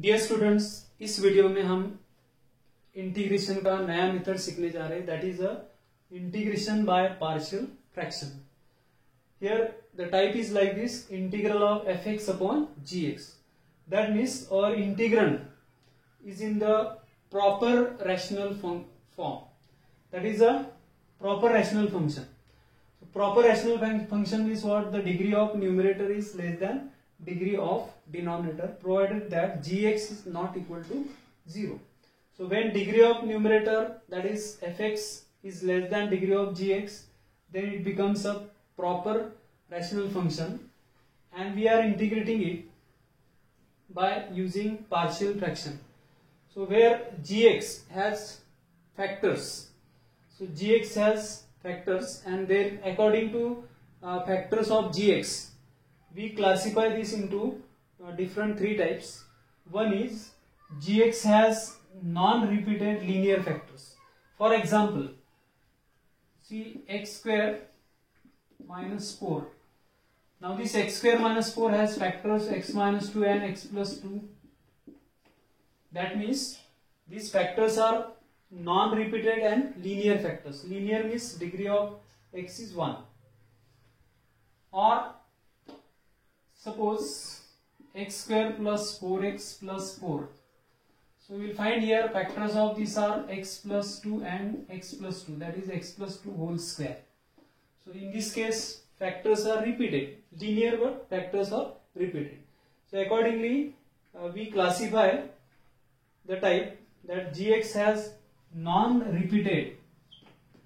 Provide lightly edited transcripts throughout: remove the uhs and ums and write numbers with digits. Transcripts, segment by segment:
Dear students, इस video में हम इंटीग्रेशन का नया मेथड सीखने जा रहे हैं, that is a integration by partial fraction. Here the type is like this: integral of fx upon gx. That means our integrand is in the proper rational form. That is a proper rational function. So proper rational function is what? The degree of numerator is less than degree of denominator, provided that gx is not equal to 0. So when degree of numerator, that is fx, is less than degree of gx, then it becomes a proper rational function, and we are integrating it by using partial fraction. So where gx has factors, so gx has factors, and then according to factors of gx, we classify this into different three types. One is gx has non-repeated linear factors. For example, see x square minus 4. Now this x square minus 4 has factors x minus 2 and x plus 2. That means these factors are non-repeated and linear factors. Linear means degree of x is 1. Or suppose x square plus 4x plus 4. So we will find here factors of these are x plus 2 and x plus 2, that is x plus 2 whole square. So in this case factors are repeated, linear but factors are repeated. So accordingly we classify the type that gx has non-repeated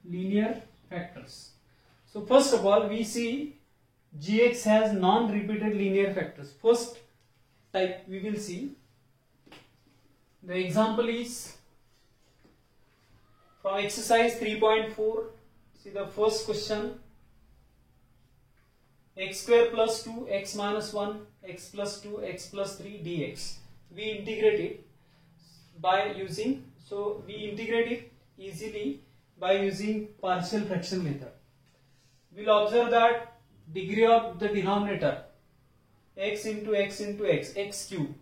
linear factors. So first of all we see gx has non-repeated linear factors. First type we will see. The example is from exercise 3.4. See the first question: x square plus 2 x minus 1 x plus 2 x plus 3 dx. We integrate it by using, so we integrate it easily by using partial fraction method. We will observe that degree of the denominator x into x into x, x cube.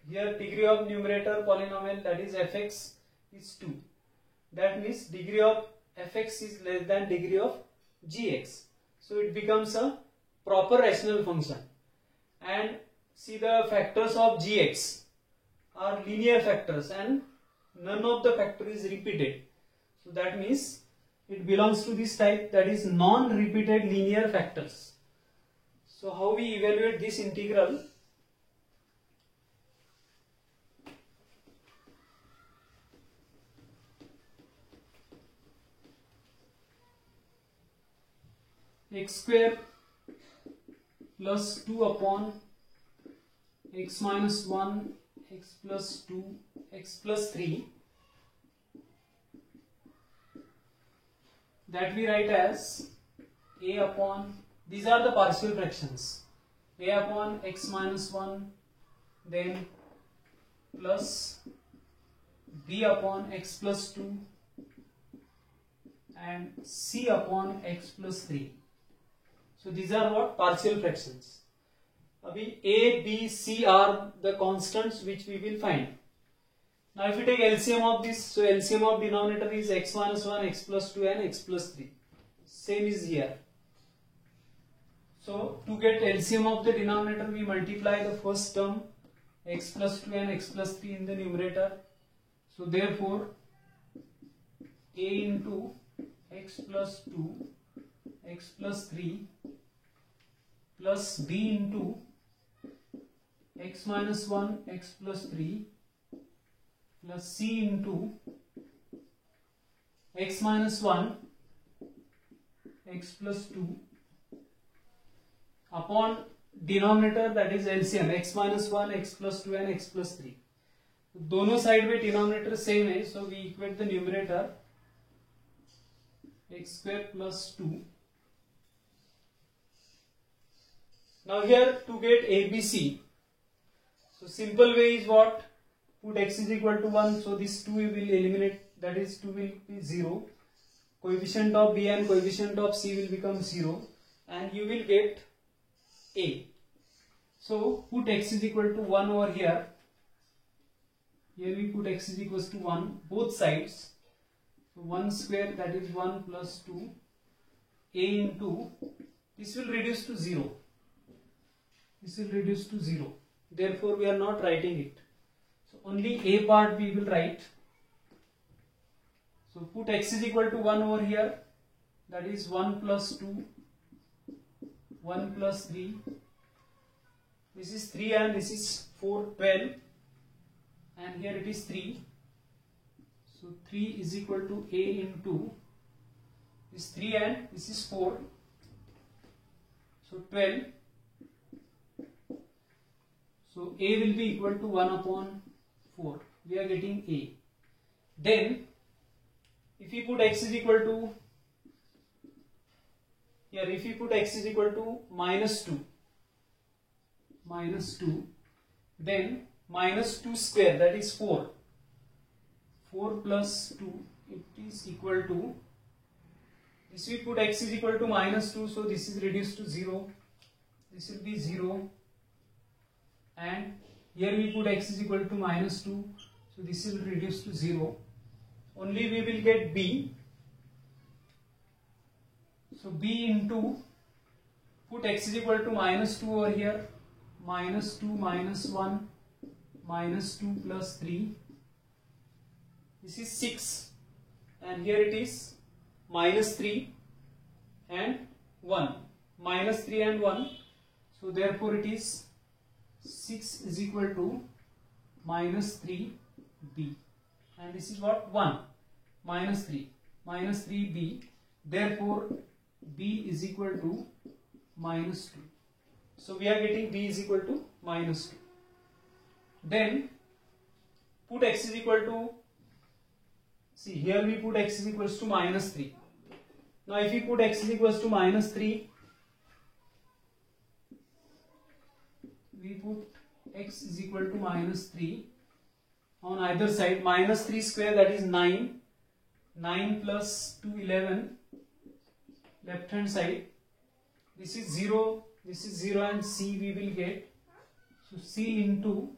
Here degree of numerator polynomial, that is fx, is 2. That means degree of fx is less than degree of gx. So it becomes a proper rational function. And see the factors of gx are linear factors and none of the factor is repeated. So that means it belongs to this type, that is non-repeated linear factors. So how we evaluate this integral? X square plus 2 upon x minus 1 x plus 2 x plus 3, that we write as a upon, these are the partial fractions, a upon x minus 1, then plus b upon x plus 2 and c upon x plus 3. So these are what? Partial fractions. Abhi a, b, c are the constants which we will find. Now if you take LCM of this, so LCM of denominator is x minus 1, x plus 2 and x plus 3. Same is here. So to get LCM of the denominator, we multiply the first term x plus 2 and x plus 3 in the numerator. So therefore a into x plus 2 x plus 3 plus b into x minus 1 x plus 3 plus c into x minus 1 x plus 2 upon denominator, that is LCM, x minus 1 x plus 2 and x plus 3. दोनों side में denominator same है, so we equate the numerator x square plus 2. Now here to get ABC, so simple way is what? Put x is equal to 1, so this 2 will eliminate, that is 2 will be 0. Coefficient of b and coefficient of c will become 0 and you will get a. So put x is equal to 1 over here Here we put x is equals to 1 both sides. So 1 square, that is 1 plus 2 a into, this will reduce to 0. This will reduce to 0. Therefore we are not writing it. So only a part we will write. So put x is equal to 1 over here. That is 1 plus 2, 1 plus 3. This is 3 and this is 4, 12. And here it is 3. So 3 is equal to a into this 3 and this is 4. So 12. So a will be equal to 1 upon 4. We are getting a. Then if we put x is equal to, here if we put x is equal to minus 2, then minus 2 square, that is 4. 4 plus 2, it is equal to, this we put x is equal to minus 2, so this is reduced to 0. This will be 0. And here we put x is equal to minus 2, so this will reduce to 0. Only we will get b. So b into, put x is equal to minus 2 over here, minus 2 minus 1, minus 2 plus 3. This is 6 and here it is minus 3 and 1. Minus 3 and 1. So therefore it is 6 is equal to minus 3b. And this is what? 1. Minus 3. Minus 3b. Therefore b is equal to minus 2. So we are getting b is equal to minus 2. Then put x is equal to, see here we put x is equals to minus 3. Now if we put x is equals to minus 3, we put x is equal to minus 3 on either side. Minus 3 square, that is 9. 9 plus 2, 11. Left hand side. This is 0. This is 0 and c we will get. So c into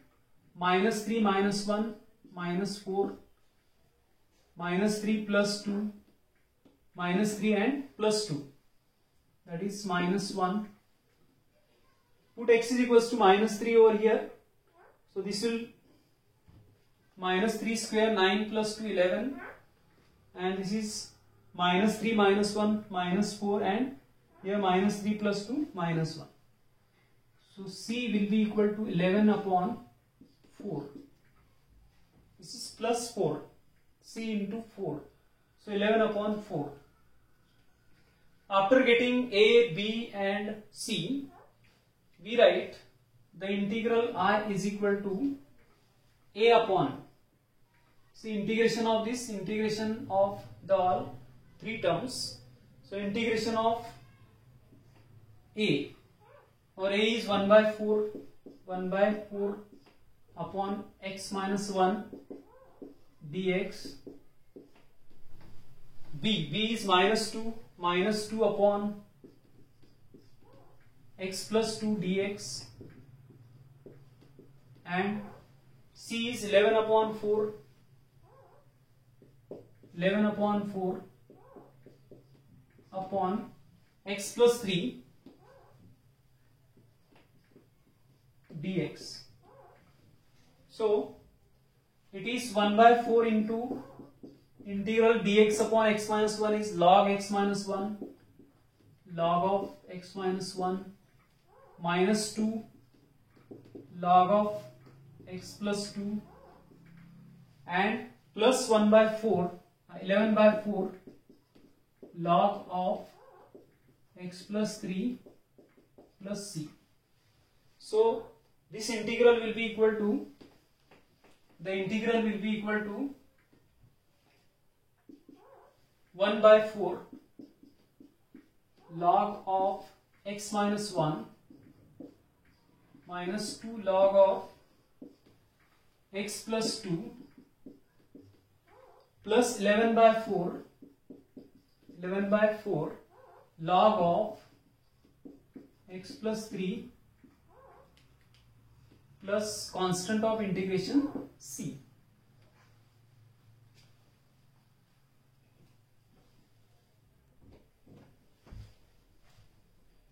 minus 3 minus 1 minus 4. Minus 3 plus 2. Minus 3 and plus 2. That is minus 1. Put x is equals to minus 3 over here. So this will minus 3 square, 9 plus 2, 11. And this is minus 3 minus 1 minus 4 and here minus 3 plus 2 minus 1. So c will be equal to 11 upon 4. This is plus 4. C into 4. So 11 upon 4. After getting a, b and c, we write the integral r is equal to a upon. See, integration of this, integration of the all three terms. So integration of a, or a is 1 by 4 upon x minus 1 dx. b is minus 2 upon x plus 2 dx, and c is 11 upon 4 upon x plus 3 dx. So it is 1 by 4 into integral dx upon x minus 1 is log x minus 1, log of x minus 1 minus 2 log of x plus 2 and plus 1 by 4, 11 by 4 log of x plus 3 plus c. So this integral will be equal to, the integral will be equal to 1 by 4 log of x minus 1 minus 2 log of x plus 2 plus 11 by 4 log of x plus 3 plus constant of integration c.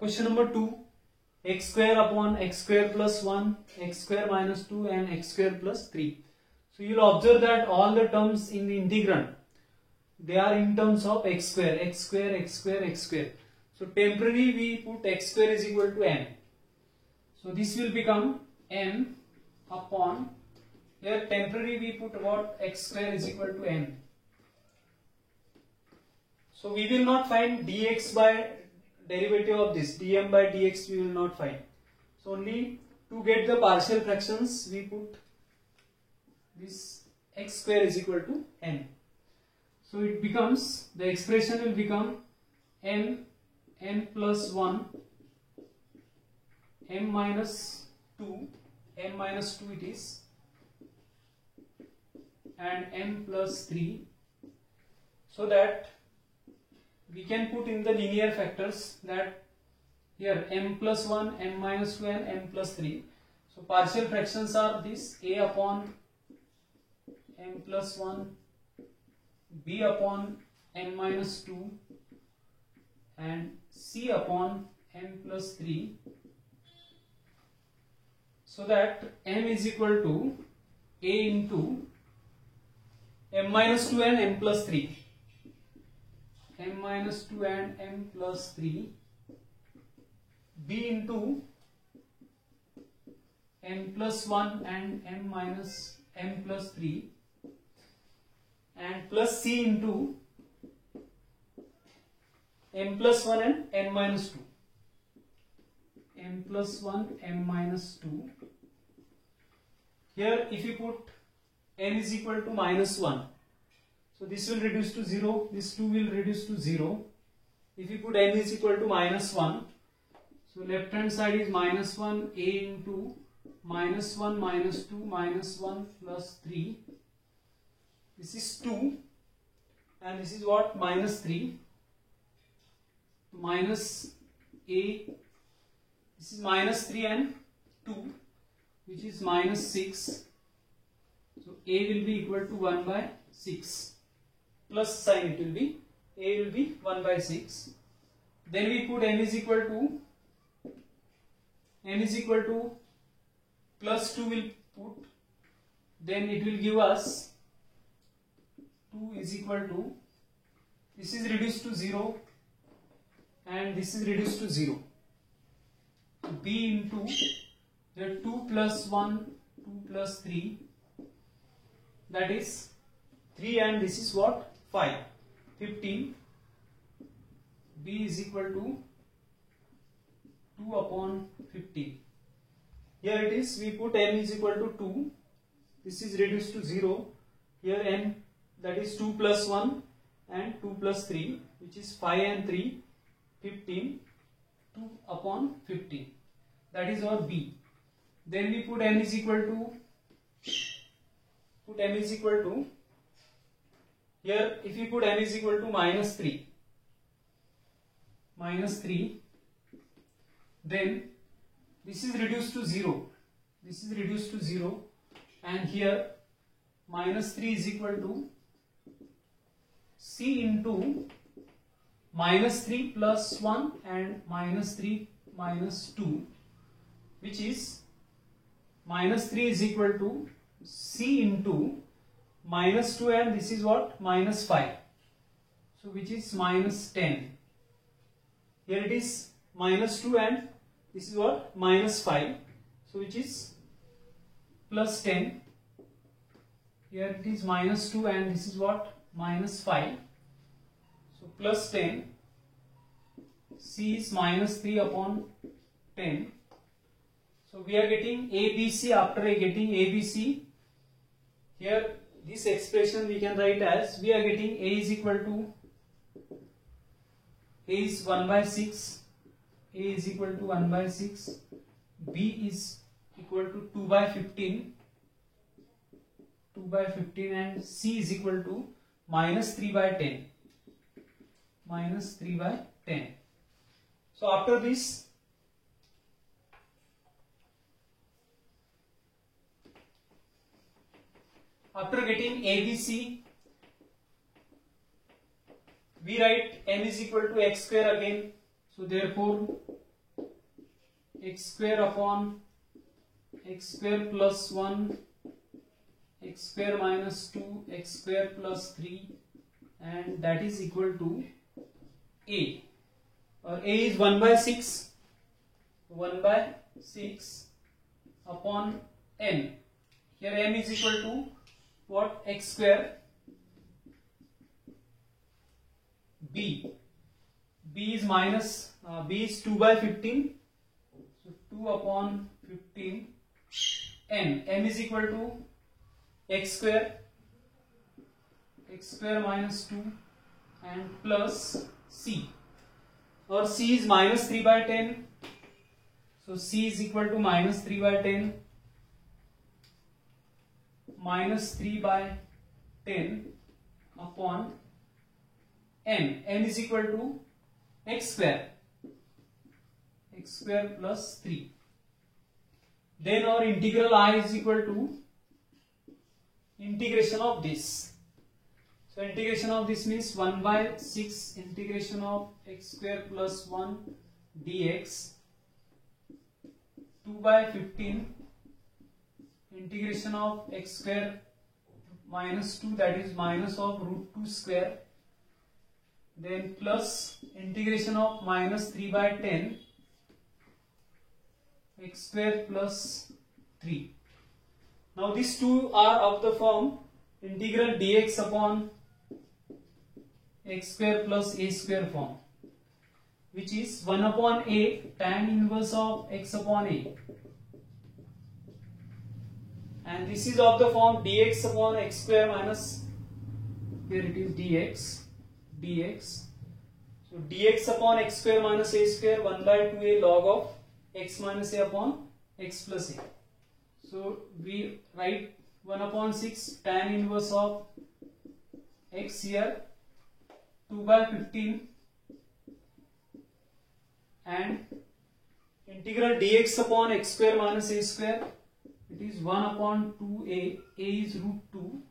Question number 2. X square upon x square plus 1, x square minus 2 and x square plus 3. So you will observe that all the terms in the integrand, they are in terms of x square, x square, x square, x square. So temporarily we put x square is equal to n. So this will become n upon, here temporarily we put what, x square is equal to n. So we will not find dx by derivative of this, dm by dx we will not find. So only to get the partial fractions we put this x square is equal to n. So it becomes, the expression will become n plus 1, m minus 2 it is, and m plus 3, so that we can put in the linear factors that here m plus 1, m minus 2 and m plus 3. So partial fractions are this, a upon m plus 1, b upon m minus 2 and c upon m plus 3, so that m is equal to a into m minus 2 and m plus 3. M minus 2 and m plus 3, b into m plus 1 and m minus m plus 3, and plus c into m plus 1 and m minus 2. M plus 1, m minus 2. Here if you put n is equal to minus 1, so this will reduce to 0, this 2 will reduce to 0. If you put n is equal to minus 1, so left hand side is minus 1 a into minus 1 minus 2 minus 1 plus 3. This is 2 and this is what, minus 3. Minus a, this is minus 3 and 2, which is minus 6. So a will be equal to 1 by 6. Plus sign it will be, a will be 1 by 6. Then we put n is equal to plus 2 will put, then it will give us 2 is equal to, this is reduced to 0 and this is reduced to 0. B into the 2 plus 1, 2 plus 3, that is 3 and this is what, 5, 15. B is equal to 2 upon 15. Here it is, we put n is equal to 2, this is reduced to 0. Here n, that is 2 plus 1 and 2 plus 3, which is 5 and 3, 15, 2 upon 15. That is our B. Then we put n is equal to, here if you put n is equal to minus 3, then this is reduced to 0, and here minus 3 is equal to c into minus 3 plus 1 and minus 3 minus 2, which is minus 3 is equal to c into minus 2 and this is what, minus 5, so which is minus 10. Here it is minus 2 and this is what, minus 5, so which is plus 10. Here it is minus 2 and this is what, minus 5, so plus 10. C is minus 3 upon 10. So we are getting ABC. After getting ABC, here this expression we can write as, we are getting A is equal to, A is 1 by 6, A is equal to 1 by 6, B is equal to 2 by 15, and C is equal to minus 3 by 10, So after this, after getting ABC, we write n is equal to x square again. So therefore x square upon x square plus 1, x square minus 2, x square plus 3, and that is equal to a, or a is 1 by 6, 1 by 6 upon n. Here m is equal to what? X square. B is minus, b is 2 by 15, so 2 upon 15, m is equal to x square minus 2 and plus c, or c is minus 3 by 10, so c is equal to minus 3 by 10, minus 3 by 10 upon n is equal to x square plus 3. Then our integral I is equal to integration of this. So integration of this means 1 by 6 integration of x square plus 1 dx, 2 by 15 integration of x square minus 2, that is minus of root 2 square, then plus integration of minus 3 by 10 x square plus 3. Now these two are of the form integral dx upon x square plus a square form, which is 1 upon a tan inverse of x upon a, and this is of the form dx upon x square minus, here it is dx, so dx upon x square minus a square 1 by 2a log of x minus a upon x plus a. So we write 1 upon 6 tan inverse of x here, 2 by 15, and integral dx upon x square minus a square, it is 1 upon 2a, a is root 2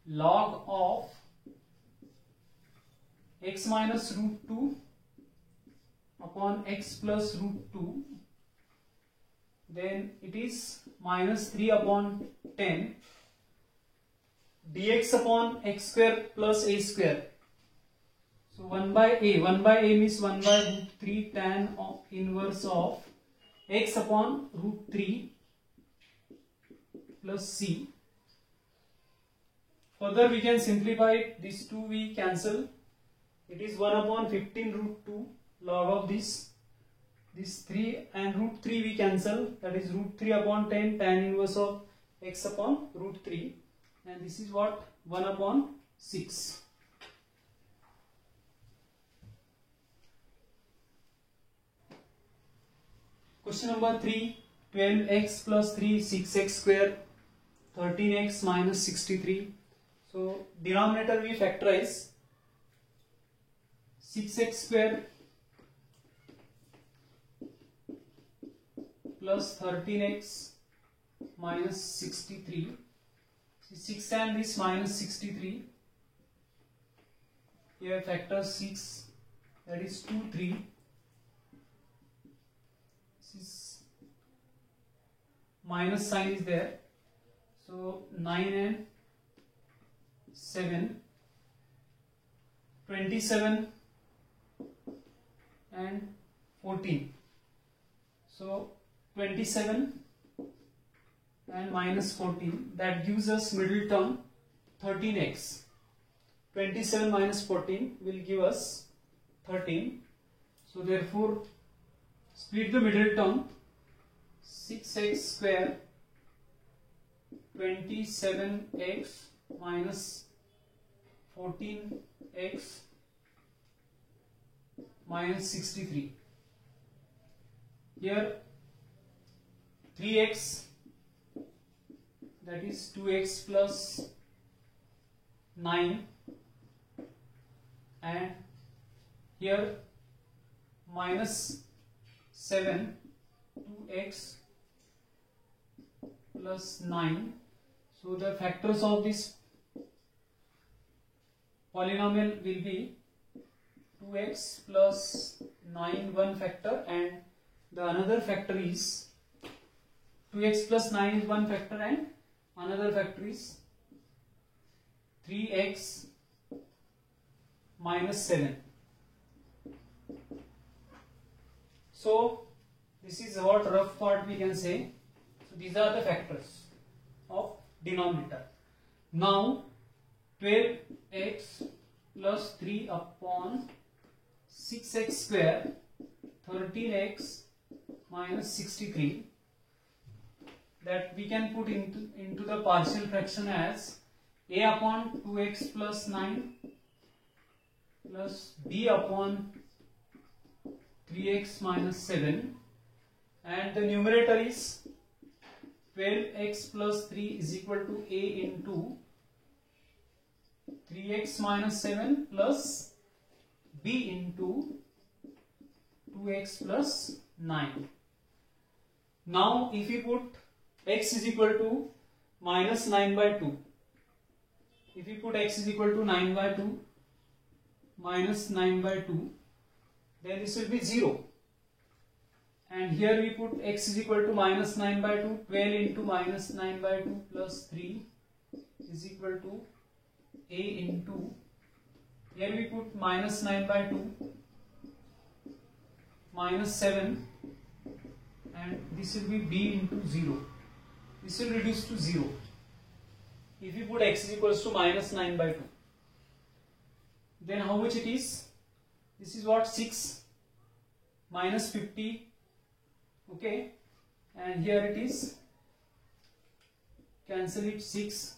log of x minus root 2 upon x plus root 2, then it is minus 3 upon 10 dx upon x square plus a square. So 1 by a means 1 by root 3 tan of inverse of x upon root 3 plus c. Further we can simplify it, these two we cancel, it is 1 upon 15 root 2 log of this 3, and root 3 we cancel, that is root 3 upon 10 tan inverse of x upon root 3, and this is what? 1 upon 6. Question number 3, 12x plus 3, 6x square, 13x minus 63. So denominator we factorize, 6x square plus 13x minus 63. 6 and this minus 63. Here factor 6, that is 2, 3. This is minus sign is there. So 9 and 7, 27 and 14. So 27 and minus 14, that gives us middle term 13x. 27 minus 14 will give us 13. So therefore split the middle term, 6x square 27x minus 14x minus 63. Here 3x, that is 2x plus 9, and here minus 7, 2x plus 9. So the factors of this polynomial will be 2x plus 9 one factor and the another factor is 2x plus 9 is one factor and another factor is 3x minus 7. So this is what rough part we can say. So these are the factors of denominator. Now 12x plus 3 upon 6x square, 13x minus 63, that we can put into the partial fraction as a upon 2x plus 9 plus b upon 3x minus 7, and the numerator is 12x plus 3 is equal to a into 3x minus 7 plus b into 2x plus 9. Now if we put x is equal to minus 9 by 2, if we put x is equal to 9 by 2 minus 9 by 2, then this will be 0. And here we put x is equal to minus 9 by 2, 12 into minus 9 by 2 plus 3 is equal to a into, here we put minus 9 by 2 minus 7, and this will be b into 0. This will reduce to 0 if we put x is equals to minus 9 by 2. Then how much it is? This is what, 6 minus 50, okay, and here it is, cancel it, 6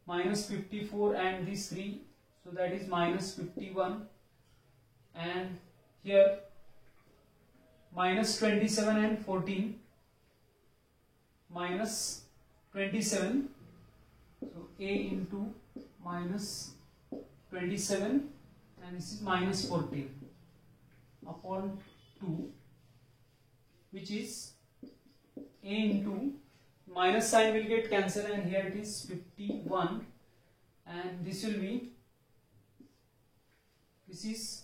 minus 54 and this 3, so that is minus 51, and here minus 27 and 14, minus 27, so a into minus 27 and this is minus 14 upon 2, which is a into, minus sign will get cancelled and here it is 51, and this will be, this is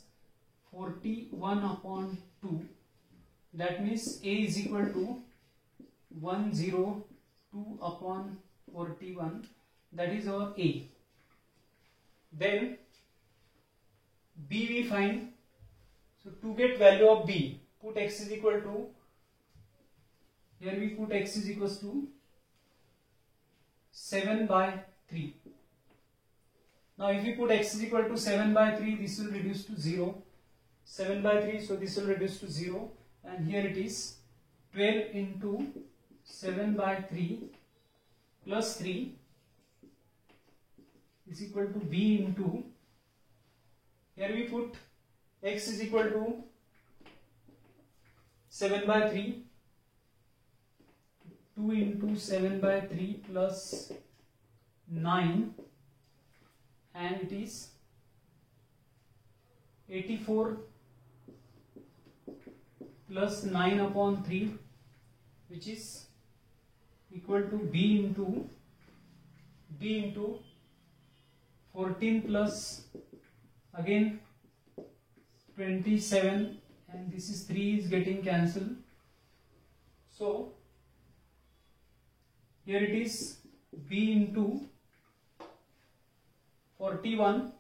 41 upon 2, that means a is equal to 102 upon 41, that is our a. Then b we find, so to get value of b, put x is equal to, here we put x is equals to 7 by 3. Now if we put x is equal to 7 by 3, this will reduce to 0, 7 by 3, so this will reduce to 0, and here it is 12 into 7 by 3 plus 3 is equal to b into, here we put x is equal to 7 by 3, 2 into 7 by 3 plus 9, and it is 84 plus 9 upon 3, which is equal to b into 14 plus again 27, and this is 3 is getting cancelled, so here it is b into 41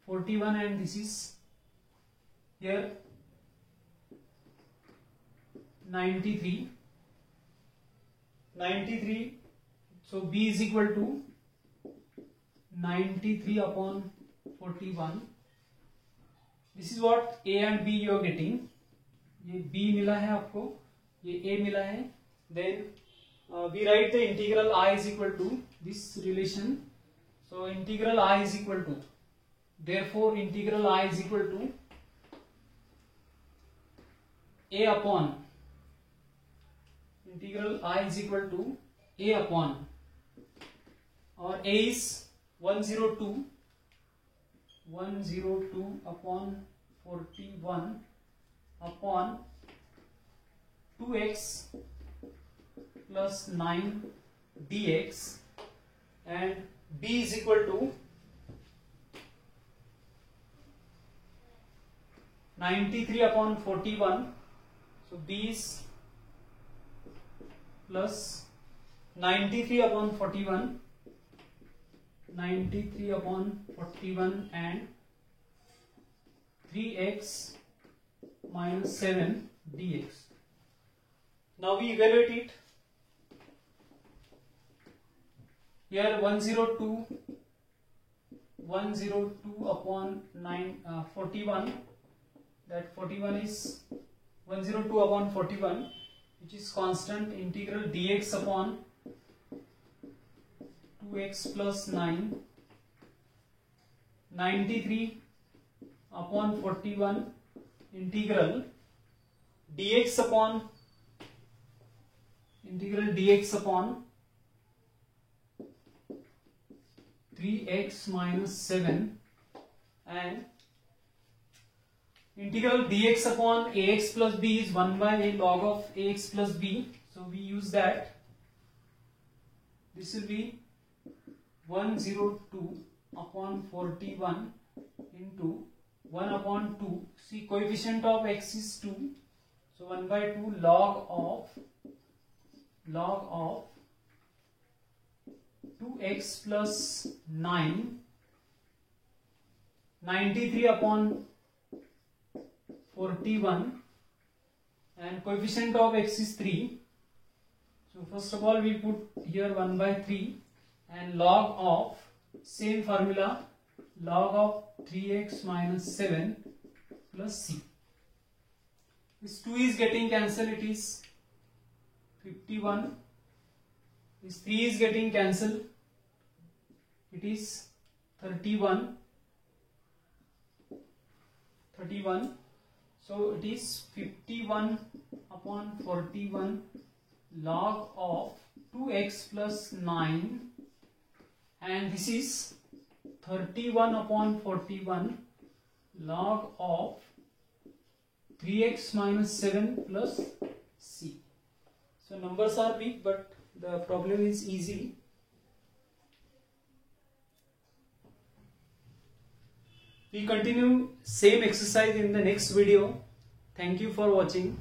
and this is here 93, so b is equal to 93 upon 41. This is what a and b you are getting. ये b मिला है आपको, ये a मिला है. Then we write the integral I is equal to this relation. So integral I is equal to, therefore integral I is equal to a upon, integral I is equal to a upon, or a is 102 upon 41 upon 2x plus 9 dx, and b is equal to 93 upon 41. So b is plus 93 upon 41, 93 upon 41 and 3x minus 7 dx. Now we evaluate it. Here 102 upon 41, that 41 is 102 upon 41, which is constant, integral dx upon 2x plus 9, 93 upon 41, integral dx upon 3x minus 7 and integral dx upon ax plus b is 1 by a log of ax plus b. So we use that. This will be 102 upon 41 into 1 upon 2. See, coefficient of x is 2. So 1 by 2 log of 2x plus 9, 93 upon 41 and coefficient of x is 3. So first of all we put here 1 by 3 and log of, same formula, log of 3x minus 7 plus c. This 2 is getting cancelled, it is 51. This 3 is getting cancelled, it is 31. So it is 51 upon 41 log of 2x plus 9 and this is 31 upon 41 log of 3x minus 7 plus c. So numbers are big but the problem is easy. We continue same exercise in the next video. Thank you for watching.